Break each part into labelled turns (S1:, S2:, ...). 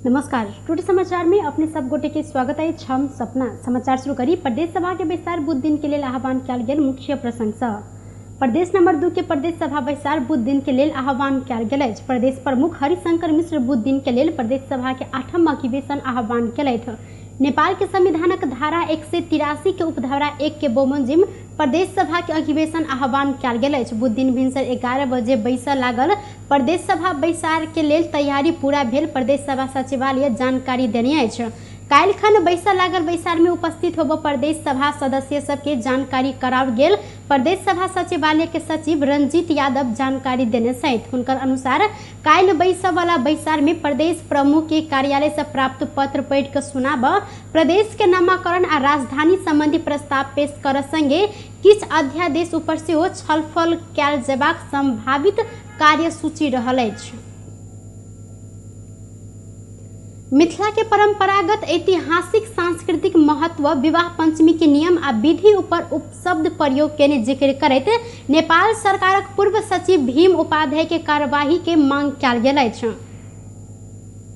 S1: नमस्कार, टुडे समाचार में अपने सब गोटे के स्वागत है। छम सपना समाचार शुरू करी। प्रदेश सभा के बैसार बुध दिन के लिए आह्वान किया गेल। मुख्य प्रसंग प्रदेश नंबर 2 के प्रदेश सभा बैसार बुध दिन के लिए आह्वान किया गेल। प्रदेश प्रमुख हरिशंकर मिश्र बुध दिन के लिए प्रदेश सभा के 8वां अधिवेशन आह्वान किया। नेपाल के संविधानक धारा 183 के उपधारा 1 के बोमोजिम प्रदेश सभा के अधिवेशन आह्वान किया गेल। बुध दिन भिनसर 11 बजे बैसऽ लागल। प्रदेश सभा बैसार के लेल तैयारी पूरा भेल। प्रदेश सभा सचिवालय जानकारी देने अछि। काल्हिखन बैसऽ लागल बैसार में उपस्थित होबऽ प्रदेश सभा सदस्य सबके जानकारी कराओल गेल। प्रदेश सभा सचिवालय के सचिव रंजीत यादव जानकारी देने छथि। हुनकर अनुसार काल्हि बैसऽ वाला बैसार में प्रदेश प्रमुख के कार्यालय से प्राप्त पत्र पढ़ि के सुनाबऽ, प्रदेश के नामाकरण आ राजधानी संबंधी प्रस्ताव पेश करऽ संगे किछु अध्यादेश ऊपर सेहो छलफल कयल जेबाक संभावित कार्यसूची रहल अछि। मिथिला के परंपरागत ऐतिहासिक सांस्कृतिक महत्व विवाह पंचमी के नियम आ विधि ऊपर उपशब्द प्रयोग केने जिक्र करैत नेपाल सरकारक पूर्व सचिव भीम उपाध्याय के कार्यवाही के मांग कयल गेल अछि।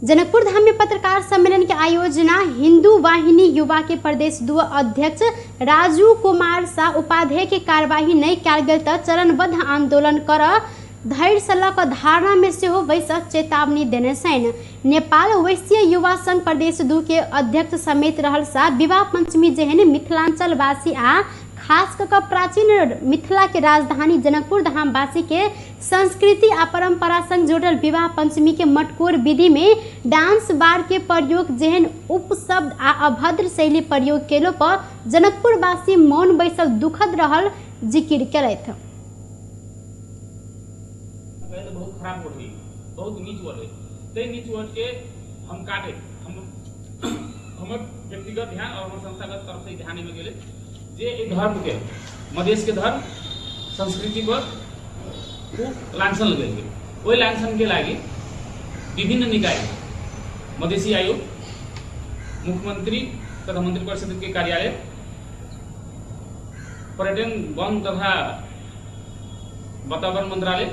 S1: जनकपुर धाम में पत्रकार सम्मेलन के आयोजना हिंदू वाहिनी युवा के प्रदेश 2 अध्यक्ष राजू कुमार शाह उपाध्याय के कार्यवाही नहीं कयल गेल त चरणबद्ध आंदोलन कर धैर्य सलक धारणा में सेहो बैसक चेतावनी देने छनि। नेपाल वैश्य युवा संघ प्रदेश 2 के अध्यक्ष समेत रहल सा विवाह पंचमी जेहन मिथिलांचल वासी आ खास कऽ प्राचीन मिथिला के राजधानी जनकपुर धाम वासी के संस्कृति आ परंपरा संग जुड़ल विवाह पंचमी के मटकोर विधि में डांस बार के प्रयोग जेहन उपशब्द आ अभद्र शैली प्रयोग केलो पर जनकपुर वासी मौन बैसल दुखद रहल जिक्र केलथि।
S2: बहुत खराब वर्ड है, बहुत नीच वर्ड है। ते नीच वर्ड के हम काटे, हम व्यक्तिगत ध्यान और संस्थागत तरफ से ध्यान में गेले जे एक धर्म के मधेश के धर्म संस्कृति पर खूब लांछन लगेल गेल। ओहि लांछन के लागि विभिन्न निकाय मधेसी आयोग, मुख्यमंत्री तथा मंत्री परिषद के कार्यालय, पर्यटन वन तथा वातावरण मंत्रालय,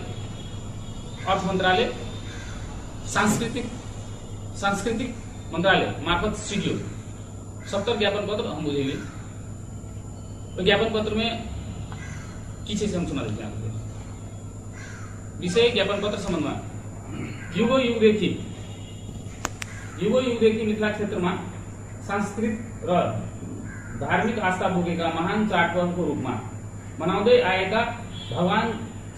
S2: अर्थ मंत्रालय, सांस्कृतिक मंत्रालय मार्फत सीडीओ 70 ज्ञापन पत्र हम बुझेंगे। ज्ञापन पत्र में किसी से हम सुना देते हैं विषय ज्ञापन पत्र संबंध में युगो युग देखि मिथिला क्षेत्र में सांस्कृतिक र धार्मिक आस्था भोगेका महान चाडपर्वको रूपमा मनाउँदै आएका भगवान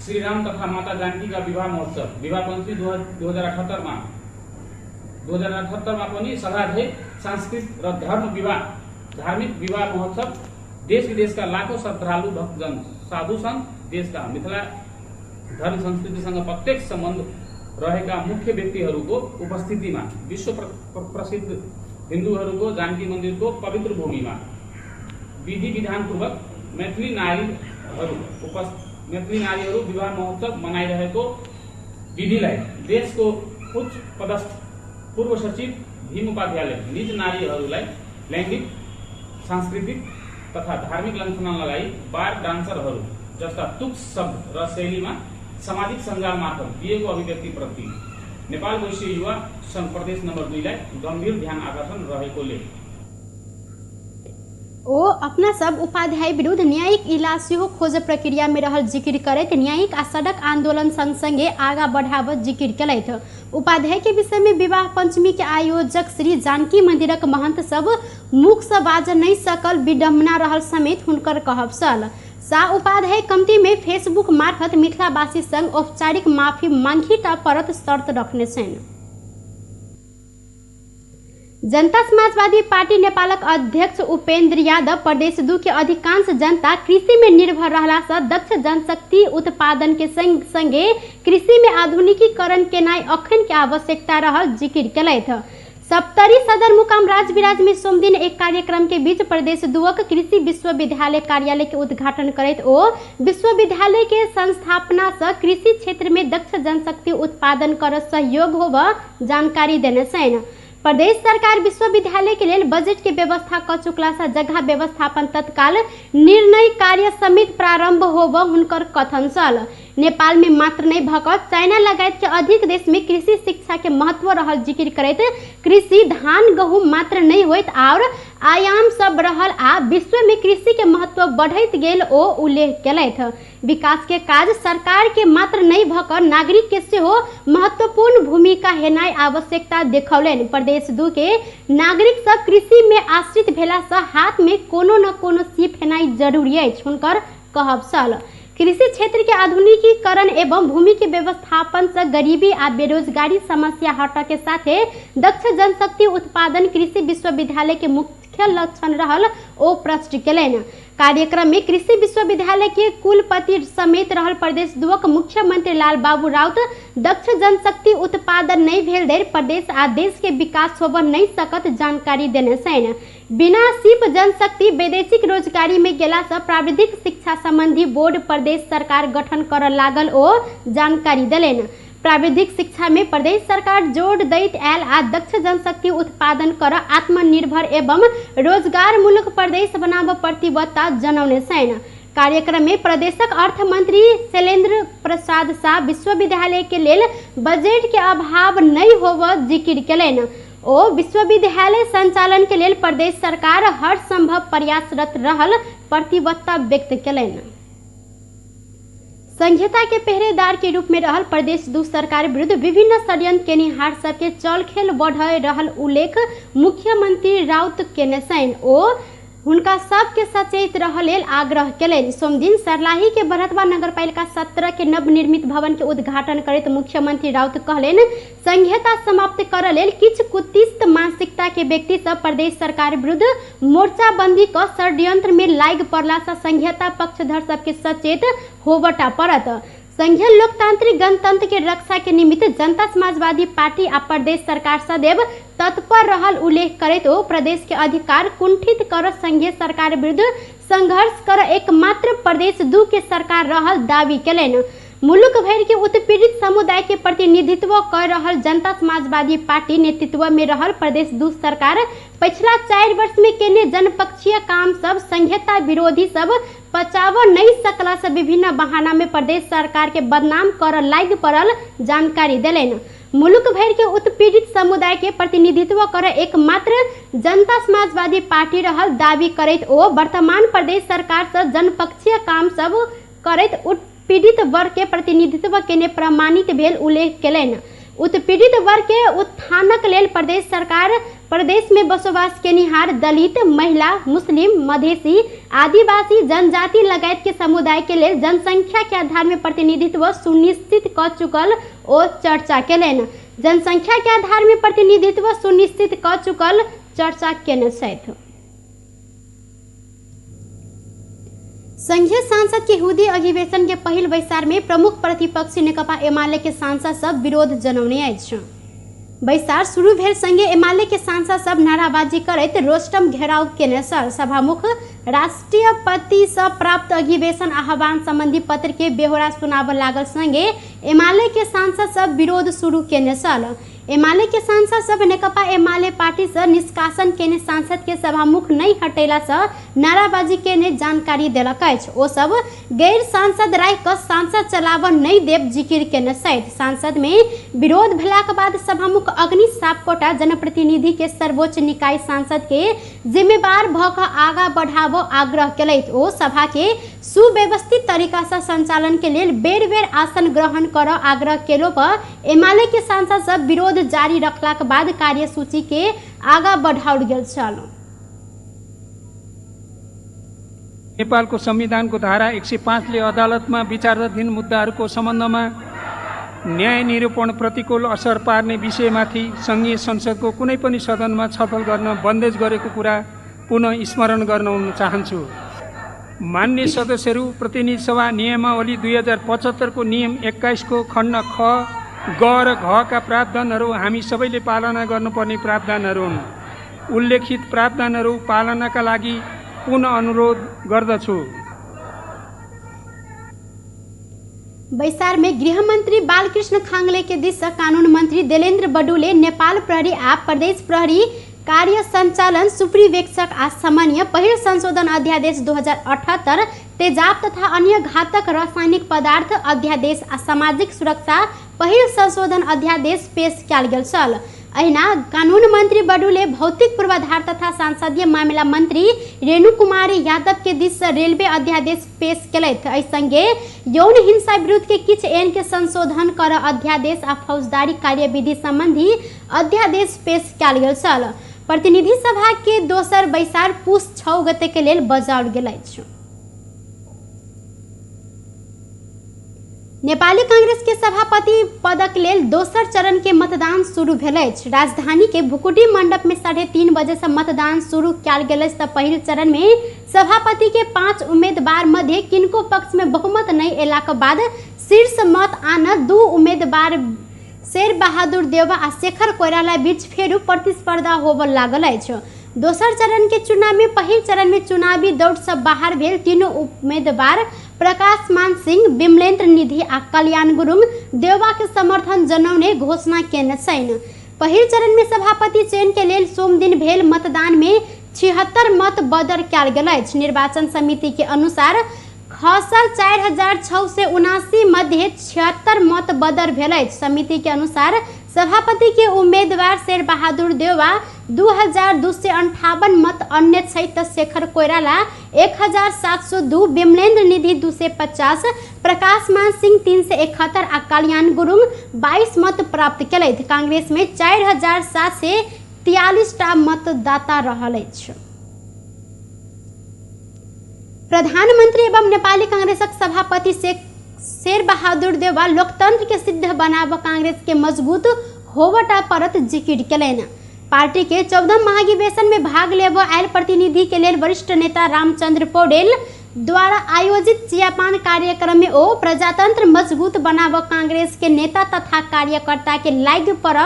S2: श्री राम तथा माता जानकी का विवाह महोत्सव विवाह पंचमी 2078 में पनि सदाझै सांस्कृतिक र धार्मिक विवाह महोत्सव देश विदेश का लाखों श्रद्धालु भक्तजन साधु संत देश का मिथिला धर्म संस्कृतिसँग प्रत्यक्ष सम्बन्ध रहेका मुख्य व्यक्तिहरूको उपस्थितिमा विश्व प्रसिद्ध हिन्दूहरूको जानकी मन्दिरको पवित्र भूमिमा विधि विधान पूर्वक मैथिली नारीहरू विवाह महोत्सव मनाइरहेको विधिलाई देशको उच्च पदस्थ पूर्व सचिव भीम उपाध्यायले निज नारीहरूलाई लैंगिक सांस्कृतिक तथा धार्मिक लांछना लगाई बार डान्सरहरू जस्ता तुच्छ शब्द र शैलीमा सामाजिक सञ्जाल मार्फत दिएको अभिव्यक्ति प्रति नेपाल वैश्य युवा संघ प्रदेश नंबर 2 लाई गंभीर ध्यान आकर्षण रहेकोले
S1: ओ अपना सब उपाध्याय विरुद्ध न्यायिक इलाज सेहो खोज प्रक्रिया में रहल जिक्र करैत न्यायिक आ सड़क आंदोलन संग संगे आगा बढ़ावत जिक्र केलथि। उपाध्याय के विषय में विवाह पंचमी के आयोजक श्री जानकी मंदिरक महंत सब मुख से बाज नहीं सकल विडम्बना रहल समेत हुनकर कहब छल। शाह उपाध्याय कमिटी में फेसबुक मार्फत मिथिलावासी संग औपचारिक माफी मांगी टा परत शर्त रखने छन्। जनता समाजवादी पार्टी नेपालक अध्यक्ष उपेन्द्र यादव प्रदेश 2 के अधिकांश जनता कृषि में निर्भर रहला से दक्ष जनशक्ति उत्पादन के संग संगे कृषि में आधुनिकीकरण केनाई अखन के आवश्यकता रहल जिक्र केलथि। सप्तरी सदर मुकाम राजविराज में सोम दिन एक कार्यक्रम के बीच प्रदेश 2 कृषि विश्वविद्यालय कार्यालय के उद्घाटन करैत ओ विश्वविद्यालय के संस्थापना से कृषि क्षेत्र में दक्ष जनशक्ति उत्पादन कर सहयोग होबा जानकारी देने छन्। प्रदेश सरकार विश्वविद्यालय के लेल बजट के व्यवस्था क चुकला से जगह व्यवस्थापन तत्काल निर्णय कार्य समिति प्रारंभ होब हुनकर कथन छल। नेपाल में मात्र नहीं भक चाइना लगायत के अधिक देश में कृषि शिक्षा के महत्व रहल जिक्र करैत कृषि धान गहूम मात्र नहीं होइत और आयाम सब रहल आ विश्व में कृषि के महत्व बढ़ैत गेल ओ उल्लेख केलैथ। विकास के काज सरकार के मात्र नहीं भक नागरिक के सेहो महत्वपूर्ण भूमिका हेनाई आवश्यकता देखौलनि। प्रदेश 2 के नागरिक सब कृषि में आश्रित भेला से हाथ में कोनो न कोनो सीप हेनाई जरूरी अछि हुनकर कहब छल। कृषि क्षेत्र के आधुनिकीकरण एवं भूमि के व्यवस्थापन से गरीबी आ बेरोजगारी समस्या हटऽ के साथे दक्ष जनशक्ति उत्पादन कृषि विश्वविद्यालय के मुख्य लक्षण रहल ओ प्रश्न केलनि। कार्यक्रम में कृषि विश्वविद्यालय के कुलपति समेत रहल प्रदेश 2 के मुख्यमंत्री लाल बाबू राउत दक्ष जनशक्ति उत्पादन नहीं भेल धरि प्रदेश आ देश के विकास होब नहीं सकत जानकारी देने छनि। बिना सिप जनशक्ति वैदेशिक रोजगारी में गेला से प्राविधिक शिक्षा संबंधी बोर्ड प्रदेश सरकार गठन कर लागल ओ जानकारी देलनि। प्राविधिक शिक्षा में प्रदेश सरकार जोड़ दैत आयल आ दक्ष जनशक्ति उत्पादन कर आत्मनिर्भर एवं रोजगार मुल्क प्रदेश बनाब प्रतिबद्धता जनौने छनि। कार्यक्रम में प्रदेशक अर्थ मंत्री शैलेंद्र प्रसाद शाह विश्वविद्यालय के लेल बजट के अभाव नहीं होब जिक्र केलनि। ओ विश्वविद्यालय संचालन के लेल प्रदेश सरकार हर संभव प्रयासरत रहल प्रतिबद्धता व्यक्त केलनि। संहिता के पहरेदार के रूप में रहल प्रदेश 2 सरकार विरुद्ध विभिन्न षड्यंत्र केनिहार सबके चलखेल बढ़ रहल उल्लेख मुख्यमंत्री राउत केने छनि। ओ हुनका सबके सचेत रह लेल आग्रह केलनि। सोमदिन सर्लाही के बरहतवा नगरपालिका 17 के नवनिर्मित भवन के उद्घाटन करैत मुख्यमंत्री राउत कहलनि संहिता समाप्त कर लेल किछ कुत्सित मानसिकता के व्यक्ति सब प्रदेश सरकार विरुद्ध मोर्चाबंदी क षड्यंत्र में लाग पड़ला से संहिता पक्षधर सबके सचेत होबटा पड़त। संघीय लोकतांत्रिक गणतंत्र के रक्षा के निमित्त जनता समाजवादी पार्टी आ प्रदेश सरकार सदैव तत्पर रहल उल्लेख करैत ओ प्रदेश के अधिकार कुंठित कर संघीय सरकार विरुद्ध संघर्ष कर एकमात्र प्रदेश 2 के सरकार रहल दावी केलनि। मुल्क भर के उत्पीड़ित समुदाय के प्रतिनिधित्व कर रहल जनता समाजवादी पार्टी नेतृत्व में रहल प्रदेश 2 सरकार पिछला 4 वर्ष में केने जनपक्षीय काम सब संहिता विरोधी सब पचाव नहीं सकला से विभिन्न बहाना में प्रदेश सरकार के बदनाम कर लाग पड़ल जानकारी देलनि। मुल्क भर के उत्पीड़ित समुदाय के प्रतिनिधित्व कर एकमात्र जनता समाजवादी पार्टी रहल दावी करैत ओ वर्तमान प्रदेश सरकार से जनपक्षीय काम सब करैत उत्पीड़ित वर्ग के प्रतिनिधित्व केने प्रमाणित भेल उल्लेख केलनि। उत्पीड़ित वर्ग के उत्थानक लेल प्रदेश सरकार प्रदेश में बसोबास केनिहार दलित महिला मुस्लिम मधेसी आदिवासी जनजाति लगायत के समुदाय के लेल जनसंख्या के आधार में प्रतिनिधित्व सुनिश्चित क चुकल ओ चर्चा केलनि। जनसंख्या के आधार में प्रतिनिधित्व सुनिश्चित क चुकल चर्चा केने छथि। संघीय सांसद के हुदी अधिवेशन के पहिल बैसार में प्रमुख प्रतिपक्षी नेकपा एमाले के सांसद सब विरोध जनौने अछि। बैसार शुरू भेल संगे एमाले के सांसद सब नाराबाजी करैत रोस्टम घेराव केने छल। सभामुख राष्ट्रपति से प्राप्त अधिवेशन आह्वान संबंधी पत्र के बेहोरा सुनाब लागल संगे एमाले के सांसद सब विरोध शुरू केने छल। एमाले के सांसद सब नेकपा एमाले पार्टी से निष्कासन केने सांसद के सभामुख नहीं हटेला से नाराबाजी केने जानकारी देलक अछि। ओ सब गैर सांसद राय क सांसद चलाव नहीं देव जिक्र केने छथि। सांसद में विरोध भेलाक बाद सभामुख अग्नि सापकोटा जनप्रतिनिधि के सर्वोच्च निकाय सांसद के जिम्मेवार भ क आगा बढ़ाव आग्रह केलैथ। ओ सभा के सुव्यवस्थित तरीका से संचालन के लेल बेर बेर आसन ग्रहण कर आग्रह केलो पर एमाले के सांसद सब विरोध जारी रखलाक बाद कार्यसूची के आगा बढ़ाओल गेल छल।
S3: नेपालको संविधानको धारा 105 ले अदालतमा विचाराधीन मुद्दाहरूको सम्बन्धमा न्याय निरूपण प्रतिकूल असर पार्ने विषयमाथि संघीय संसदको कुनै पनि सदनमा छलफल गर्न बन्देज गरेको कुरा पुनः स्मरण गर्न चाहन्छु। मान्य सदस्यहरू, प्रतिनिधि सभा नियमावली 2075 को नियम 21 को खण्ड ख ग र घ का प्रावधानहरू हामी सबैले पालना गर्नुपर्ने प्रावधानहरू हुन्। उल्लेखित प्रावधानहरू पालनाका लागि पुनः अनुरोध गर्दछु।
S1: बैसार में गृह मंत्री बालकृष्ण खांगले के दिशा कानून मंत्री देलेन्द्र बडुले नेपाल प्रहरी आ प्रदेश प्रहरी कार्य संचालन सुपरिवेक्षक आ सामान्य पहिल संशोधन अध्यादेश 2078 तेजाब तथा अन्य घातक रासायनिक पदार्थ अध्यादेश आ सामाजिक सुरक्षा पहिल संशोधन अध्यादेश पेश कयल गेल छल। अहिना कानून मंत्री बडुले भौतिक पूर्वाधार तथा सांसदीय मामला मंत्री रेणु कुमारी यादव के दिस रेलवे अध्यादेश पेश कयलथि। एहि संगे यौन हिंसा विरुद्ध के किछ एन के संशोधन कर अध्यादेश आ फौजदारी कार्यविधि संबंधी अध्यादेश पेश कयल गेल छल। प्रतिनिधि सभा के दोसर बैसार पुष 6 गते के लेल बजाओल गेल अछि। नेपाली कांग्रेस के सभापति पदक लेल दोसर चरण के मतदान शुरू भेल अछि। राजधानी के भुकुटी मंडप में 3:30 बजे से मतदान शुरू कयल गेल अछि। पहिल चरण में सभापति के 5 उम्मीदवार मध्य किनको पक्ष में बहुमत नहीं एला के बाद शीर्ष मत आन 2 उम्मीदवार शेर बहादुर देउवा आ शेखर कोइराला बीच फेरू प्रतिस्पर्धा होबय लागल अछि। दोसर चरण के चुनाव में पहिल चरण में चुनावी दौड़ से बाहर भेल तीनों उम्मीदवार प्रकाश मान सिंह, विमलेन्द्र निधि आ कल्याण गुरुङ देउवा के समर्थन जनौने घोषणा केने छन्। पहिल चरण में सभापति चयन के लेल सोम दिन भेल मतदान में 76 मत बदर कयल गेल अछि। निर्वाचन समिति के अनुसार खसल 4679 मध्य 76 मत बदर भेल अछि। समिति के अनुसार सभापति के उम्मीदवार शेर बहादुर देउवा 2258 मत अन्य छै त शेखर कोइराला 1702, विमलेन्द्र निधि 250, प्रकाश मान सिंह 371 आ कल्याण गुरुङ 22 मत प्राप्त केलथि। कांग्रेस में 4743 टा मतदाता रहल अछि। प्रधानमंत्री एवं नेपाली कांग्रेसक सभापति शेर बहादुर देउवा लोकतंत्र के सिद्ध बनाब कांग्रेस के मजबूत होवटा परत जिकिर केलनि। पार्टी के 14 महाधिवेशन में भाग लेबो आयल प्रतिनिधि के लेल वरिष्ठ नेता रामचंद्र पौडेल द्वारा आयोजित चियापान कार्यक्रम में ओ प्रजातंत्र मजबूत बनाब कांग्रेस के नेता तथा कार्यकर्ता के लाग पर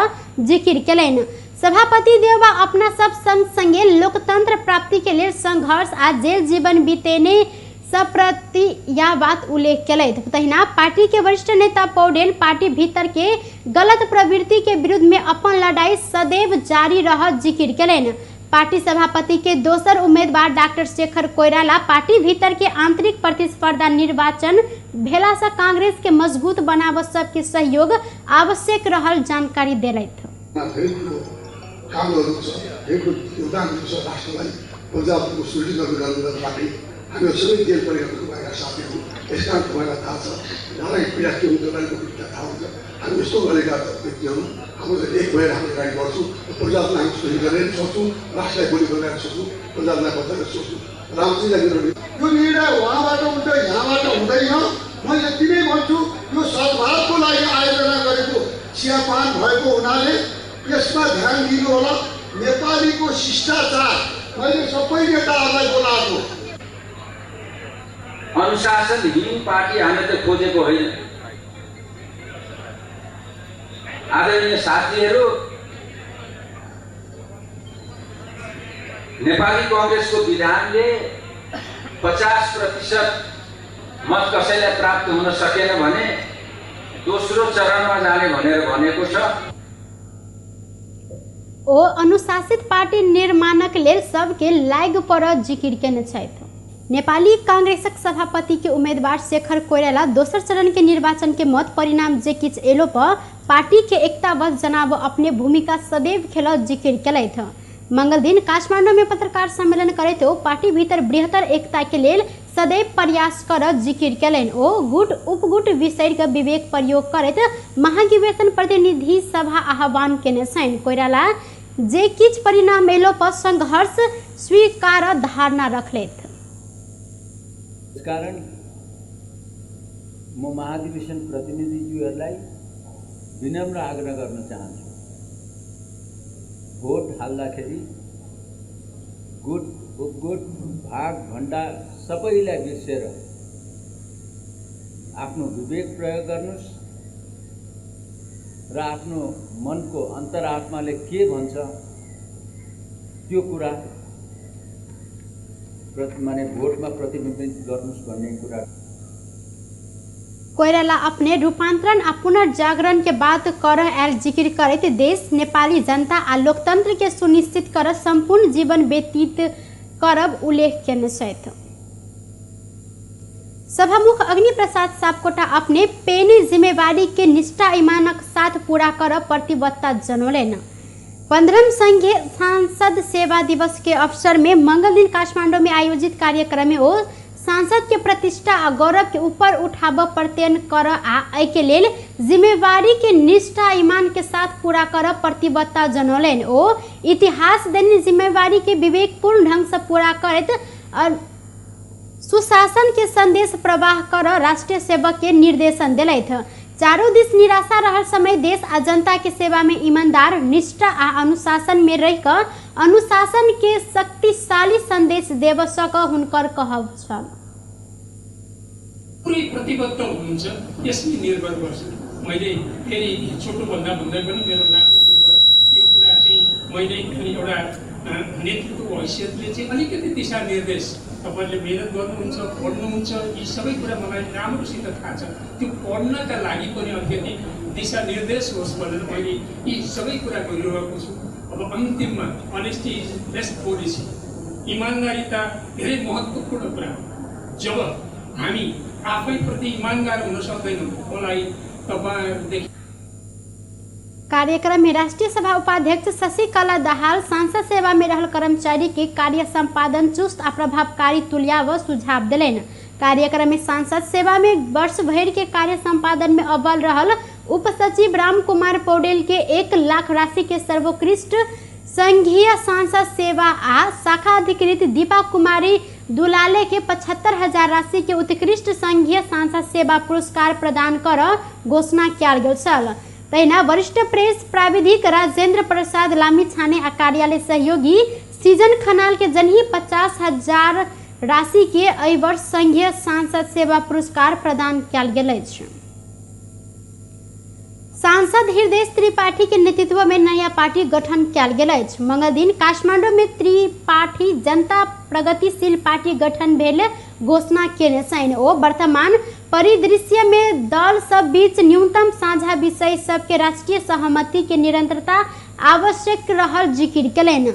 S1: जिकिर केलनि। सभापति देउवा अपना सब संग संगे लोकतंत्र प्राप्ति के लिए संघर्ष आ जेल जीवन बीतेने सब प्रति यह बात उल्लेख केलथि। तहिना पार्टी के वरिष्ठ नेता पौडेल पार्टी भीतर के गलत प्रवृत्ति के विरुद्ध में अपन लड़ाई सदैव जारी रह जिकिर केलनि। पार्टी सभापति के दोसर उम्मीदवार डॉक्टर शेखर कोइराला पार्टी भीतर के आंतरिक प्रतिस्पर्धा निर्वाचन भेला से कांग्रेस के मजबूत बनाब सबके सहयोग आवश्यक रहल जानकारी देलथि।
S4: हामी सबै जेल परिवारको भएका साथीहरू यसका तपाईँलाई थाहा छ नारायण पीडा के हुन्छ नारायणको पीडा थाहा हुन्छ। हामी यस्तो गरेका व्यक्तिहरू हामीले एक भएर हामी अगाडि बढ्छौँ। प्रजालाई हामी सुरु गरेर सक्छौँ, राष्ट्रलाई भोलि बनाएर सक्छौँ, प्रजालाई बचाएर सक्छौँ। रामसिंहलाई यो निर्णय उहाँबाट हुन्छ, यहाँबाट हुँदैन। म यति नै भन्छु, यो सद्भावको लागि आयोजना गरेको चियापान भएको हुनाले यसमा ध्यान दिनु होला। नेपालीको शिष्टाचार मैले सबै नेताहरूलाई बोलाएको
S5: अनुशासनहीन पार्टी हामीले त खोजेको होइन। आदरणीय साथीहरू, नेपाली कांग्रेसको विधानले 50% मत कसैलाई प्राप्त हुन सकेन भने दोस्रो चरणमा जाने भनेर भनेको छ।
S1: ओ अनुशासित पार्टी निर्माणक लेल सबके लाग पर जिकिर केने छथि। नेपाली कांग्रेसक सभापति के उम्मीदवार शेखर कोइराला दोसर चरण के निर्वाचन के मत परिणाम जे किछ एलो पर पार्टी के एकताबद्ध जनाब अपने भूमिका सदैव खेल जिकिर केलथि। मंगल दिन काठमांडू में पत्रकार सम्मेलन करते ओ पार्टी भीतर बृहत्तर एकता के लेल सदैव प्रयास कर जिकिर केलनि। ओ गुट उपगुट विषय का विवेक प्रयोग करैत महाधिवेशन प्रतिनिधि सभा आह्वान केने छनि। कोइराला जे किछ परिणाम एलो पर संघर्ष स्वीकार धारणा रखलथि।
S6: कारण म महाधिवेशन प्रतिनिधिज्यूहरूलाई विनम्र आग्रह गर्न चाहन्छु, भोट हाल्दाखेरि गुट उपगुट भाग भण्डा सबैलाई बिर्सेर आफ्नो विवेक प्रयोग गर्नुस् र आफ्नो मनको अन्तरात्माले के भन्छ त्यो कुरा माने भोटमा प्रतिबिम्बित गर्नुस् भन्ने कुरा।
S1: कोइराला अपने रूपांतरण आ पुनर्जागरण के बात कर आयल जिक्र करते देश नेपाली जनता आ लोकतंत्र के सुनिश्चित कर संपूर्ण जीवन व्यतीत करब उल्लेख केने छथि। सभामुख अग्नि प्रसाद सापकोटा अपने पेनी जिम्मेवारी के निष्ठा ईमानक साथ पूरा कर प्रतिबद्धता जनौलेन। 15वें संघीय सांसद सेवा दिवस के अवसर में मंगल दिन काठमांडू में आयोजित कार्यक्रम में वो सांसद के प्रतिष्ठा आ गौरव के ऊपर उठाब प्रत्ययन कर आ एहि के लेल जिम्मेवारी के निष्ठा ईमान के साथ पूरा कर प्रतिबद्धता जनौलेन। ओ इतिहास देने जिम्मेवारी के विवेकपूर्ण ढंग से पूरा करत सुशासन के संदेश प्रवाह कर राष्ट्रीय सेवक के निर्देशन दिलैथ। चारों दिस निराशा रहल समय देश आ जनता के सेवा में ईमानदार निष्ठा आ अनुशासन में रह कर अनुशासन के शक्तिशाली संदेश देव सक हुनकर कहब छल।
S3: पुरै प्रतिबद्ध हुनुहुन्छ यसले निर्भर गर्छ। मैले फेरि छोटो भन्दा भन्दै पनि मेरो लामो उमेर यो कुरा चाहिँ मैले एउटा नेतृत्वको हैसियतले चाहिँ अलिकति दिशा निर्देश तपाईले मेहनत गर्नुहुन्छ पढ्नुहुन्छ यी सबै कुरा मलाई राम्रोसित थाहा छ। त्यो पढ्नका लागि पनि अलिकति दिशा निर्देश होस् भनेर मैले यी सबै कुरा गरिरहेको छु। अब अन्तिममा अनेस्टी इज बेस्ट पोलिसी, इमानदारीता धेरै महत्त्वपूर्ण कुरा हो। जब हामी आफै प्रति इमानदार हुन सक्दैनौँ मलाई तपाईहरुदेखि।
S1: कार्यक्रम में राष्ट्रीय सभा उपाध्यक्ष शशिकला दाहाल सांसद सेवा में रहल कर्मचारी के कार्य संपादन चुस्त आ प्रभावकारी तुल्याव सुझाव दिलेन। कार्यक्रम में सांसद सेवा में वर्ष भर के कार्य संपादन में अव्वल रहल उप सचिव राम कुमार पौडेल के 1 लाख राशि के सर्वोत्कृष्ट संघीय सांसद सेवा आ शाखा अधिकृत दीपा कुमारी दुलाले के 75,000 राशि के उत्कृष्ट संघीय सांसद सेवा पुरस्कार प्रदान कर घोषणा किया गेल छल। तहिना वरिष्ठ प्रेस प्राविधिक राजेंद्र प्रसाद लामिछाने आ कार्यालय सहयोगी सीजन खनाल के जनही 50,000 राशि के एहि वर्ष संघीय सांसद सेवा पुरस्कार प्रदान किया गेल अछि। सांसद हृदय त्रिपाठी के नेतृत्व में नया पार्टी गठन किया गेल अछि। मंगल दिन काठमांडू में त्रिपाठी जनता प्रगतिशील पार्टी गठन भेल घोषणा केने छनि। ओ वर्तमान परिदृश्य में दल सब बीच न्यूनतम साझा विषय सब के राष्ट्रीय सहमति के निरंतरता आवश्यक रहल जिक्र केलनि।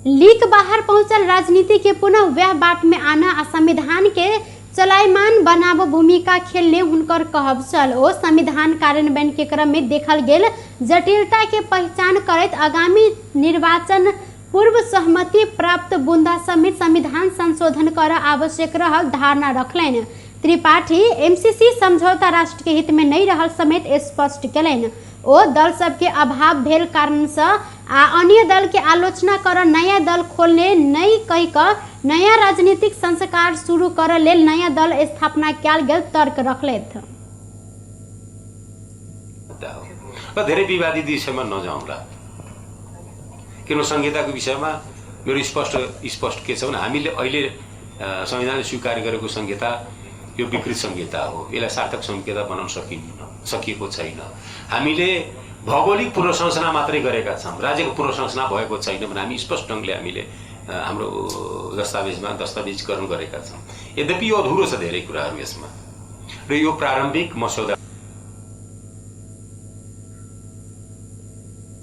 S1: लीक बाहर पहुंचल राजनीति के पुनः वह बाट में आना आ संविधान के चलायमान बनाब भूमिका खेलने हुनकर कहब छल। ओ संविधान कार्यान्वयन के क्रम में देखल गेल जटिलता के पहचान करैत आगामी निर्वाचन पूर्व सहमति प्राप्त बुंदा समेत संविधान संशोधन कर आवश्यक रहल धारणा रखलनि। त्रिपाठी एमसीसी समझौता राष्ट्र के हित में नहीं रहल समेत स्पष्ट केलनि। ओ दल सब के अभाव भेल कारण से आ अन्य दल के आलोचना कर नया दल खोलने नहीं कही कर नया राजनीतिक संस्कार शुरू कर लेल नया दल स्थापना किया गेल तर्क रखलेथ।
S7: धेरै विवादित विषयमा नजाउँला, किन संहिताको विषयमा मेरो स्पष्ट के छ भने हामीले अहिले संविधानले स्वीकार गरेको संहिता यो विकृत संहिता हो। यसलाई सार्थक संहिता बनाउन सकिएको छैन। हामीले भौगोलिक पुनर्संरचना मात्रै गरेका छौँ, राज्यको पुनर्संरचना भएको छैन भने हामी स्पष्ट ढङ्गले हामीले हाम्रो दस्तावेजमा दस्तावेजीकरण गरेका छौँ। यद्यपि यो अधुरो छ धेरै कुराहरू यसमा र यो प्रारम्भिक मसौदा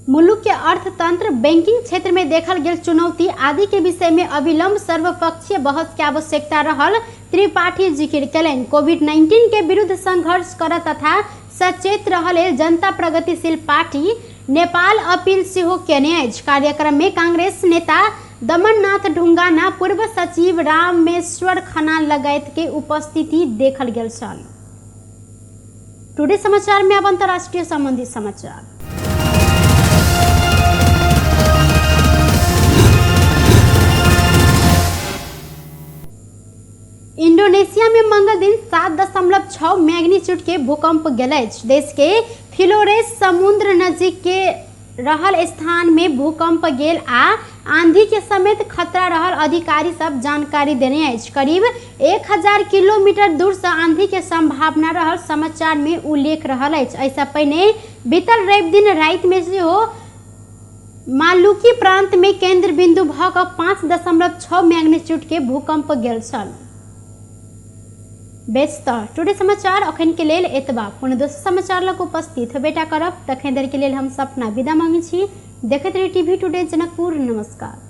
S1: मुलुक के अर्थतंत्र बैंकिंग क्षेत्र में देखल गेल चुनौती आदि के विषय में अविलंब सर्वपक्षीय बहस के आवश्यकता रहल त्रिपाठी जिक्र केलनि। कोविड-19 के विरुद्ध संघर्ष कर तथा सचेत रहल जनता प्रगतिशील पार्टी नेपाल अपील सेहो केने अछि। कार्यक्रम में कांग्रेस नेता दमननाथ ढुंगाना, पूर्व सचिव रामेश्वर खनाल लगायत के उपस्थिति देखल गेल छल। टुडे समाचार में अब अंतर्राष्ट्रीय संबंधी समाचार। इंडोनेशिया में मंगल दिन 7.6 मैग्नीट्यूड के भूकंप गेल अछि। देश के फ्लोरेस समुद्र नजीक के रहल स्थान में भूकंप गेल आ आंधी के समेत खतरा रहल अधिकारी सब जानकारी देने अछि। करीब 1000 किलोमीटर दूर से आंधी के संभावना रहल समाचार में उल्लेख रहल अछि। ऐसा पहिने बीतल रवि दिन राति में सेहो मालुकी प्रांत में केंद्र बिंदु भ 5.6 मैग्नीट्यूड के भूकंप गेल छल। व्यस्त टुडे समाचार अखन के लेल एतबा पुनः दोसर समाचार लग उपस्थित हेबेटा करब तखन देर के लेल हम सपना विदा मांगे छी। देखैत रही टीवी टुडे जनकपुर। नमस्कार।